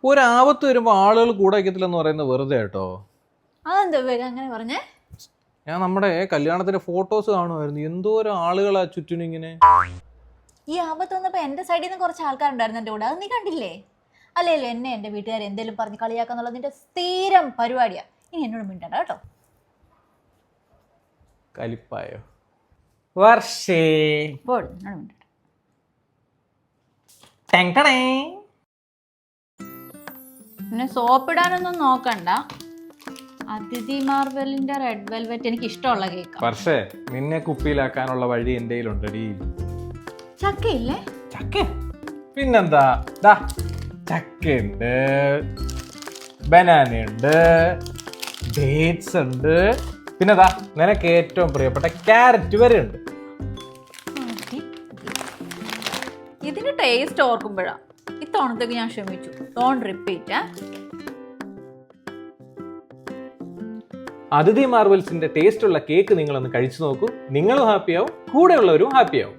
ഒരാപത്ത് വരുമ്പോ ആളുകൾ കൂടെ വയ്ക്കത്തില്ലെന്ന് പറയുന്നത് വെറുതെ കേട്ടോ. അതെന്താ അങ്ങനെ പറഞ്ഞേ? ഞാൻ നമ്മുടെ കല്യാണത്തിന്റെ ഫോട്ടോസ് കാണുമായിരുന്നു, എന്തോരം ആളുകളാ ചുറ്റിനും ഇങ്ങനെ. ഈ ആപത്ത് വന്നപ്പോ എന്റെ സൈഡിൽ നിന്ന് കുറച്ച് ആൾക്കാരുണ്ടായിരുന്നു എന്റെ കൂടെ, അത് നീ കണ്ടില്ലേ? അല്ലല്ലോ, എന്നെ എന്റെ വീട്ടുകാർ എന്തെങ്കിലും പറഞ്ഞ് കളിയാക്കാന്നുള്ളത് നിന്റെ സ്ഥിരം പരിപാടിയാ. ഇനി എന്നോട് മിണ്ടണ്ട കേട്ടോ. കലിപ്പായോ വർഷേ? പിന്നെ സോപ്പിടാനൊന്നും നോക്കണ്ട. അതിഥി മാർബലിന്റെ റെഡ് വെൽവെറ്റ് എനിക്ക് ഇഷ്ടമുള്ള കേക്ക്. പക്ഷേ നിന്നെ കുപ്പിയിലാക്കാനുള്ള വഴി എന്റെ കയ്യിലുണ്ടടി. ചക്കയില്ലേ? ചക്ക പിന്നെന്താ, ചക്കയുണ്ട്, ബനാന ഉണ്ട്, ഡേറ്റ്സ് ഉണ്ട്, പിന്നെ നിനക്ക് ഏറ്റവും പ്രിയപ്പെട്ട ക്യാരറ്റ് വരെ ഉണ്ട്. ഇതിന് ടേസ്റ്റ് ഓർക്കുമ്പോഴാ ഇത്തവണത്തേക്ക് ഞാൻ ക്ഷമിച്ചു. Don't repeat. അതിഥി മാർവൽസിന്റെ ടേസ്റ്റ് ഉള്ള കേക്ക് നിങ്ങളൊന്ന് കഴിച്ചു നോക്കൂ. നിങ്ങളും ഹാപ്പിയാവും, കൂടെയുള്ളവരും ഹാപ്പിയാവും.